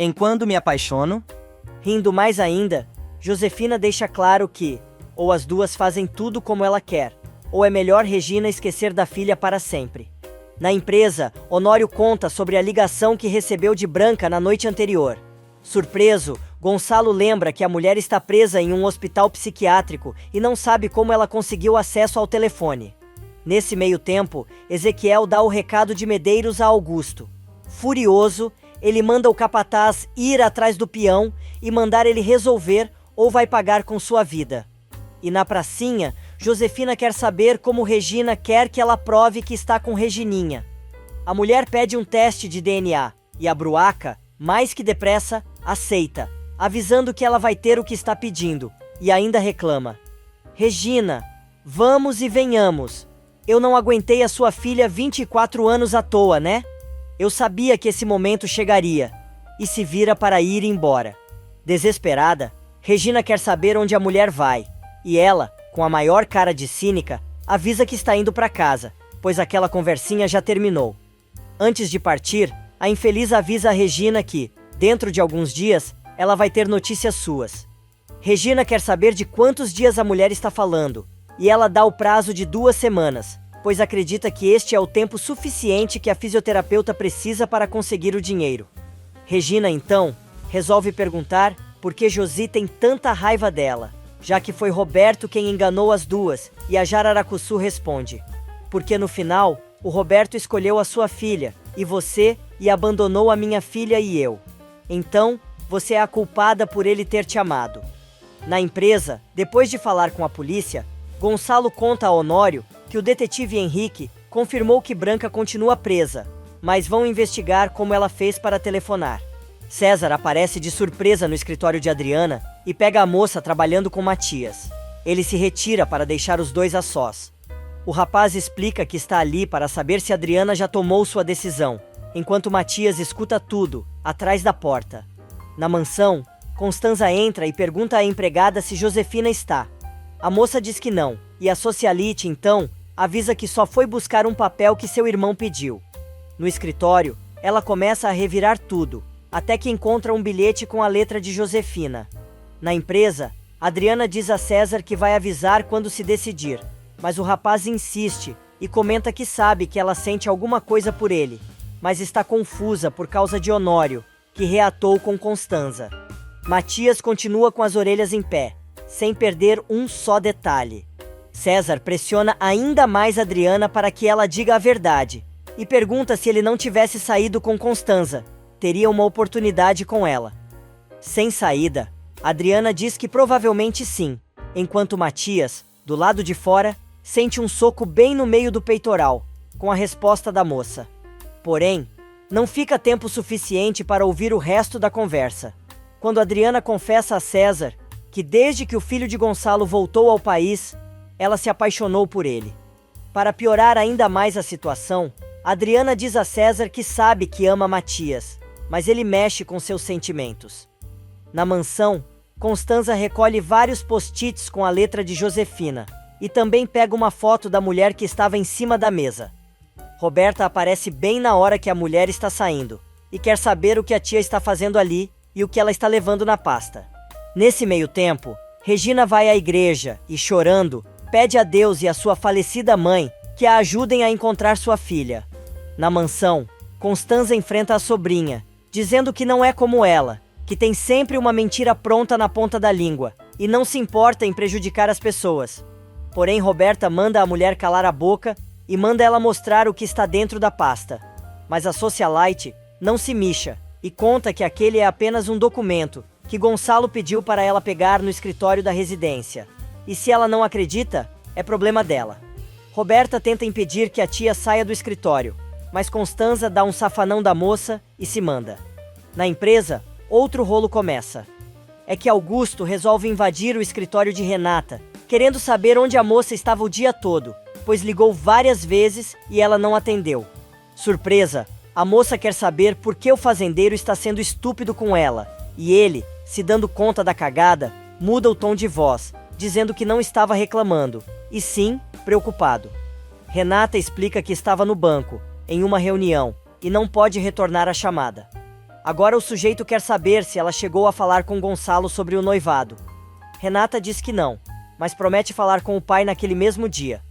Em Quando Me Apaixono? Rindo mais ainda, Josefina deixa claro que, ou as duas fazem tudo como ela quer, ou é melhor Regina esquecer da filha para sempre. Na empresa, Honório conta sobre a ligação que recebeu de Branca na noite anterior. Surpreso, Gonçalo lembra que a mulher está presa em um hospital psiquiátrico e não sabe como ela conseguiu acesso ao telefone. Nesse meio tempo, Ezequiel dá o recado de Medeiros a Augusto. Furioso, ele manda o capataz ir atrás do peão e mandar ele resolver ou vai pagar com sua vida. E na pracinha, Josefina quer saber como Regina quer que ela prove que está com Regininha. A mulher pede um teste de DNA e a Bruaca, mais que depressa, aceita, avisando que ela vai ter o que está pedindo, e ainda reclama. Regina, vamos e venhamos. Eu não aguentei a sua filha 24 anos à toa, né? Eu sabia que esse momento chegaria, e se vira para ir embora. Desesperada, Regina quer saber onde a mulher vai, e ela, com a maior cara de cínica, avisa que está indo para casa, pois aquela conversinha já terminou. Antes de partir, a infeliz avisa a Regina que, dentro de alguns dias, ela vai ter notícias suas. Regina quer saber de quantos dias a mulher está falando, e ela dá o prazo de 2 semanas, pois acredita que este é o tempo suficiente que a fisioterapeuta precisa para conseguir o dinheiro. Regina, então, resolve perguntar por que Josi tem tanta raiva dela, já que foi Roberto quem enganou as duas, e a Jararacuçu responde: porque no final, o Roberto escolheu a sua filha, e você, e abandonou a minha filha e eu. Então, você é a culpada por ele ter te amado. Na empresa, depois de falar com a polícia, Gonçalo conta a Honório que o detetive Henrique confirmou que Branca continua presa, mas vão investigar como ela fez para telefonar. César aparece de surpresa no escritório de Adriana e pega a moça trabalhando com Matias. Ele se retira para deixar os dois a sós. O rapaz explica que está ali para saber se Adriana já tomou sua decisão, enquanto Matias escuta tudo, atrás da porta. Na mansão, Constanza entra e pergunta à empregada se Josefina está. A moça diz que não, e a socialite, então, avisa que só foi buscar um papel que seu irmão pediu. No escritório, ela começa a revirar tudo, até que encontra um bilhete com a letra de Josefina. Na empresa, Adriana diz a César que vai avisar quando se decidir, mas o rapaz insiste e comenta que sabe que ela sente alguma coisa por ele, mas está confusa por causa de Honório, que reatou com Constanza. Matias continua com as orelhas em pé, sem perder um só detalhe. César pressiona ainda mais Adriana para que ela diga a verdade, e pergunta se ele não tivesse saído com Constanza, teria uma oportunidade com ela. Sem saída, Adriana diz que provavelmente sim, enquanto Matias, do lado de fora, sente um soco bem no meio do peitoral, com a resposta da moça. Porém, não fica tempo suficiente para ouvir o resto da conversa. Quando Adriana confessa a César que desde que o filho de Gonçalo voltou ao país, ela se apaixonou por ele. Para piorar ainda mais a situação, Adriana diz a César que sabe que ama Matias, mas ele mexe com seus sentimentos. Na mansão, Constanza recolhe vários post-its com a letra de Josefina e também pega uma foto da mulher que estava em cima da mesa. Roberta aparece bem na hora que a mulher está saindo e quer saber o que a tia está fazendo ali e o que ela está levando na pasta. Nesse meio tempo, Regina vai à igreja e, chorando, pede a Deus e a sua falecida mãe que a ajudem a encontrar sua filha. Na mansão, Constanza enfrenta a sobrinha, dizendo que não é como ela, que tem sempre uma mentira pronta na ponta da língua e não se importa em prejudicar as pessoas. Porém, Roberta manda a mulher calar a boca e manda ela mostrar o que está dentro da pasta. Mas a socialite não se mixa e conta que aquele é apenas um documento que Gonçalo pediu para ela pegar no escritório da residência. E se ela não acredita, é problema dela. Roberta tenta impedir que a tia saia do escritório, mas Constanza dá um safanão da moça e se manda. Na empresa, outro rolo começa. É que Augusto resolve invadir o escritório de Renata, querendo saber onde a moça estava o dia todo, pois ligou várias vezes e ela não atendeu. Surpresa, a moça quer saber por que o fazendeiro está sendo estúpido com ela, e ele, se dando conta da cagada, muda o tom de voz, dizendo que não estava reclamando, e sim, preocupado. Renata explica que estava no banco, em uma reunião, e não pode retornar a chamada. Agora o sujeito quer saber se ela chegou a falar com Gonçalo sobre o noivado. Renata diz que não, mas promete falar com o pai naquele mesmo dia.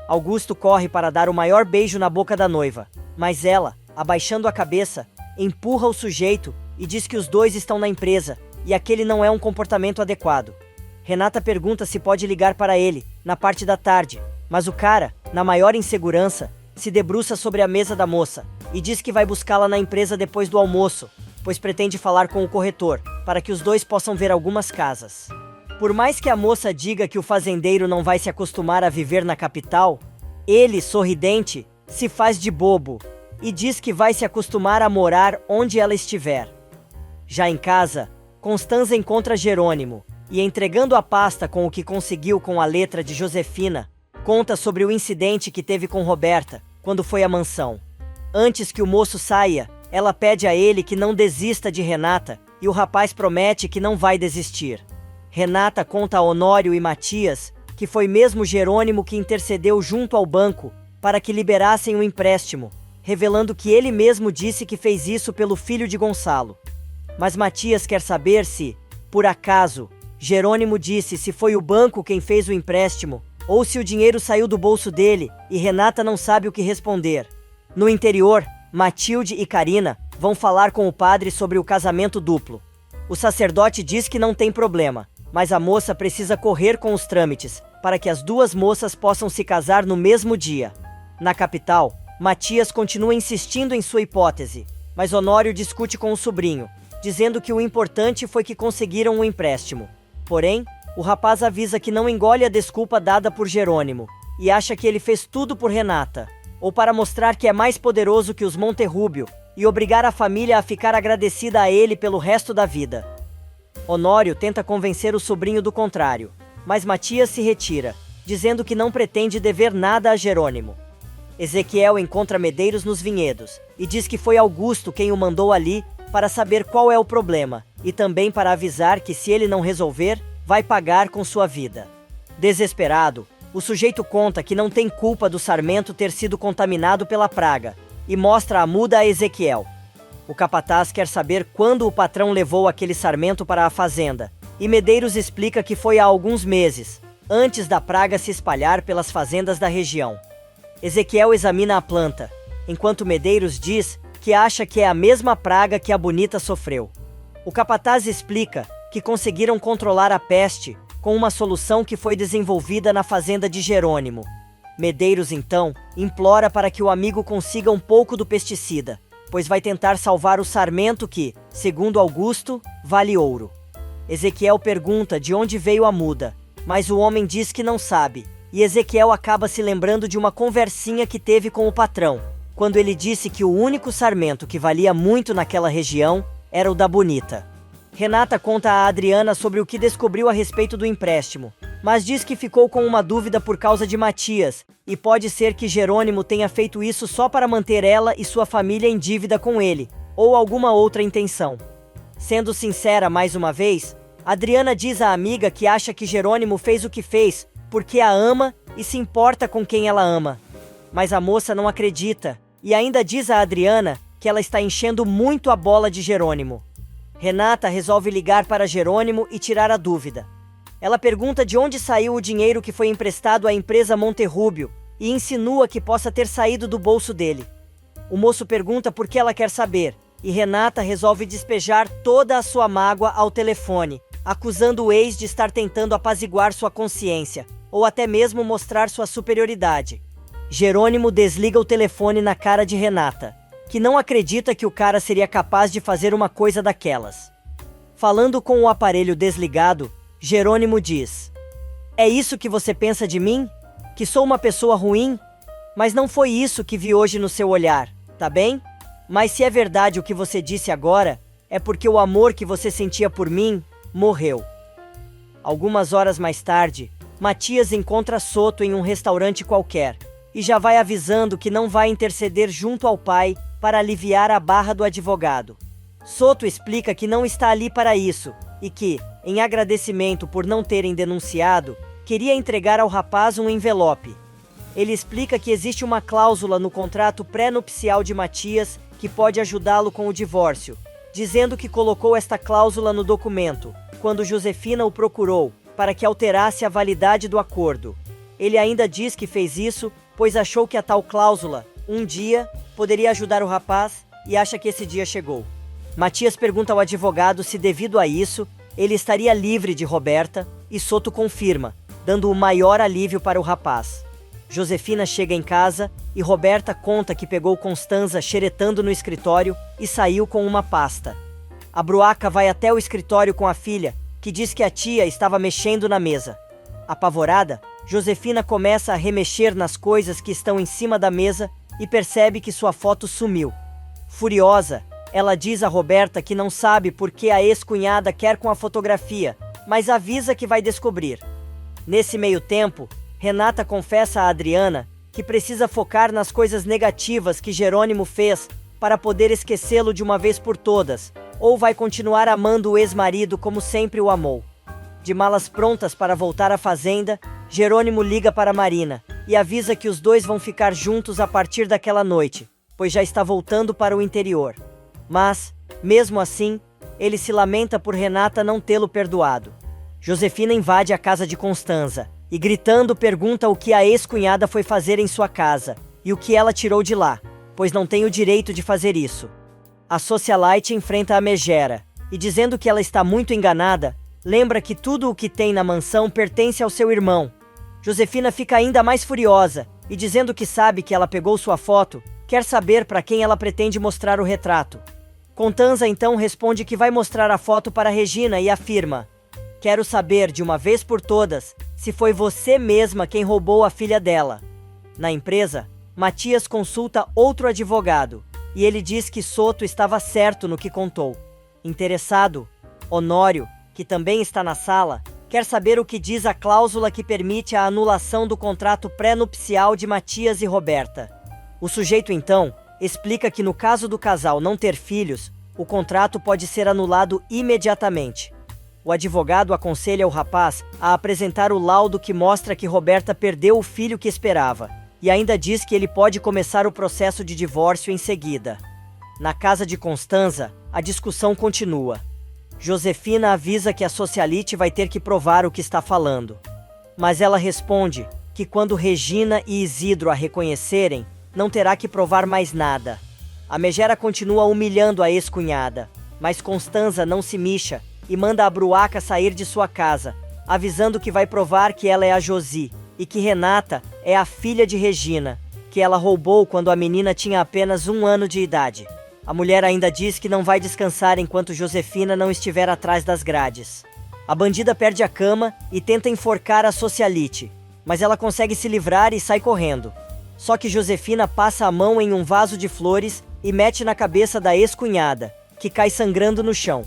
Augusto corre para dar o maior beijo na boca da noiva, mas ela, abaixando a cabeça, empurra o sujeito e diz que os dois estão na empresa e aquele não é um comportamento adequado. Renata pergunta se pode ligar para ele, na parte da tarde, mas o cara, na maior insegurança, se debruça sobre a mesa da moça e diz que vai buscá-la na empresa depois do almoço, pois pretende falar com o corretor, para que os dois possam ver algumas casas. Por mais que a moça diga que o fazendeiro não vai se acostumar a viver na capital, ele, sorridente, se faz de bobo e diz que vai se acostumar a morar onde ela estiver. Já em casa, Constanza encontra Jerônimo e, entregando a pasta com o que conseguiu com a letra de Josefina, conta sobre o incidente que teve com Roberta quando foi à mansão. Antes que o moço saia, ela pede a ele que não desista de Renata e o rapaz promete que não vai desistir. Renata conta a Honório e Matias que foi mesmo Jerônimo que intercedeu junto ao banco para que liberassem o empréstimo, revelando que ele mesmo disse que fez isso pelo filho de Gonçalo. Mas Matias quer saber se, por acaso, Jerônimo disse se foi o banco quem fez o empréstimo ou se o dinheiro saiu do bolso dele e Renata não sabe o que responder. No interior, Matilde e Karina vão falar com o padre sobre o casamento duplo. O sacerdote diz que não tem problema, mas a moça precisa correr com os trâmites para que as duas moças possam se casar no mesmo dia. Na capital, Matias continua insistindo em sua hipótese, mas Honório discute com o sobrinho, dizendo que o importante foi que conseguiram um empréstimo. Porém, o rapaz avisa que não engole a desculpa dada por Jerônimo e acha que ele fez tudo por Renata, ou para mostrar que é mais poderoso que os Monterrúbio e obrigar a família a ficar agradecida a ele pelo resto da vida. Honório tenta convencer o sobrinho do contrário, mas Matias se retira, dizendo que não pretende dever nada a Jerônimo. Ezequiel encontra Medeiros nos vinhedos e diz que foi Augusto quem o mandou ali para saber qual é o problema e também para avisar que se ele não resolver, vai pagar com sua vida. Desesperado, o sujeito conta que não tem culpa do sarmento ter sido contaminado pela praga e mostra a muda a Ezequiel. O capataz quer saber quando o patrão levou aquele sarmento para a fazenda, e Medeiros explica que foi há alguns meses, antes da praga se espalhar pelas fazendas da região. Ezequiel examina a planta, enquanto Medeiros diz que acha que é a mesma praga que a Bonita sofreu. O capataz explica que conseguiram controlar a peste com uma solução que foi desenvolvida na fazenda de Jerônimo. Medeiros, então, implora para que o amigo consiga um pouco do pesticida, pois vai tentar salvar o sarmento que, segundo Augusto, vale ouro. Ezequiel pergunta de onde veio a muda, mas o homem diz que não sabe, e Ezequiel acaba se lembrando de uma conversinha que teve com o patrão, quando ele disse que o único sarmento que valia muito naquela região era o da Bonita. Renata conta a Adriana sobre o que descobriu a respeito do empréstimo, mas diz que ficou com uma dúvida por causa de Matias, e pode ser que Jerônimo tenha feito isso só para manter ela e sua família em dívida com ele, ou alguma outra intenção. Sendo sincera mais uma vez, Adriana diz à amiga que acha que Jerônimo fez o que fez porque a ama e se importa com quem ela ama. Mas a moça não acredita, e ainda diz a Adriana que ela está enchendo muito a bola de Jerônimo. Renata resolve ligar para Jerônimo e tirar a dúvida. Ela pergunta de onde saiu o dinheiro que foi emprestado à empresa Monterrúbio e insinua que possa ter saído do bolso dele. O moço pergunta por que ela quer saber, e Renata resolve despejar toda a sua mágoa ao telefone, acusando o ex de estar tentando apaziguar sua consciência, ou até mesmo mostrar sua superioridade. Jerônimo desliga o telefone na cara de Renata, que não acredita que o cara seria capaz de fazer uma coisa daquelas. Falando com o aparelho desligado, Jerônimo diz: "É isso que você pensa de mim? Que sou uma pessoa ruim? Mas não foi isso que vi hoje no seu olhar, tá bem? Mas se é verdade o que você disse agora, é porque o amor que você sentia por mim morreu." Algumas horas mais tarde, Matias encontra Soto em um restaurante qualquer e já vai avisando que não vai interceder junto ao pai para aliviar a barra do advogado. Soto explica que não está ali para isso e que, em agradecimento por não terem denunciado, queria entregar ao rapaz um envelope. Ele explica que existe uma cláusula no contrato pré-nupcial de Matias que pode ajudá-lo com o divórcio, dizendo que colocou esta cláusula no documento, quando Josefina o procurou, para que alterasse a validade do acordo. Ele ainda diz que fez isso, pois achou que a tal cláusula, um dia, poderia ajudar o rapaz, e acha que esse dia chegou. Matias pergunta ao advogado se, devido a isso, ele estaria livre de Roberta, e Soto confirma, dando o maior alívio para o rapaz. Josefina chega em casa, e Roberta conta que pegou Constanza xeretando no escritório e saiu com uma pasta. A Bruaca vai até o escritório com a filha, que diz que a tia estava mexendo na mesa. Apavorada, Josefina começa a remexer nas coisas que estão em cima da mesa e percebe que sua foto sumiu. Furiosa, ela diz a Roberta que não sabe por que a ex-cunhada quer com a fotografia, mas avisa que vai descobrir. Nesse meio tempo, Renata confessa a Adriana que precisa focar nas coisas negativas que Jerônimo fez para poder esquecê-lo de uma vez por todas, ou vai continuar amando o ex-marido como sempre o amou. De malas prontas para voltar à fazenda, Jerônimo liga para Marina e avisa que os dois vão ficar juntos a partir daquela noite, pois já está voltando para o interior. Mas, mesmo assim, ele se lamenta por Renata não tê-lo perdoado. Josefina invade a casa de Constanza e, gritando, pergunta o que a ex-cunhada foi fazer em sua casa e o que ela tirou de lá, pois não tem o direito de fazer isso. A socialite enfrenta a megera e, dizendo que ela está muito enganada, lembra que tudo o que tem na mansão pertence ao seu irmão. Josefina fica ainda mais furiosa e, dizendo que sabe que ela pegou sua foto, quer saber para quem ela pretende mostrar o retrato. Constanza então responde que vai mostrar a foto para Regina e afirma: "Quero saber de uma vez por todas se foi você mesma quem roubou a filha dela." Na empresa, Matias consulta outro advogado e ele diz que Soto estava certo no que contou. Interessado, Honório, que também está na sala, quer saber o que diz a cláusula que permite a anulação do contrato pré-nupcial de Matias e Roberta. O sujeito então explica que no caso do casal não ter filhos, o contrato pode ser anulado imediatamente. O advogado aconselha o rapaz a apresentar o laudo que mostra que Roberta perdeu o filho que esperava, e ainda diz que ele pode começar o processo de divórcio em seguida. Na casa de Constanza, a discussão continua. Josefina avisa que a socialite vai ter que provar o que está falando. Mas ela responde que quando Regina e Isidro a reconhecerem, não terá que provar mais nada. A megera continua humilhando a ex-cunhada, mas Constanza não se mixa e manda a Bruaca sair de sua casa, avisando que vai provar que ela é a Josi e que Renata é a filha de Regina, que ela roubou quando a menina tinha apenas 1 ano de idade. A mulher ainda diz que não vai descansar enquanto Josefina não estiver atrás das grades. A bandida perde a cama e tenta enforcar a socialite, mas ela consegue se livrar e sai correndo. Só que Josefina passa a mão em um vaso de flores e mete na cabeça da ex-cunhada, que cai sangrando no chão.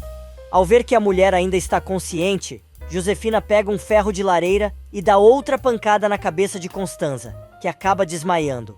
Ao ver que a mulher ainda está consciente, Josefina pega um ferro de lareira e dá outra pancada na cabeça de Constanza, que acaba desmaiando.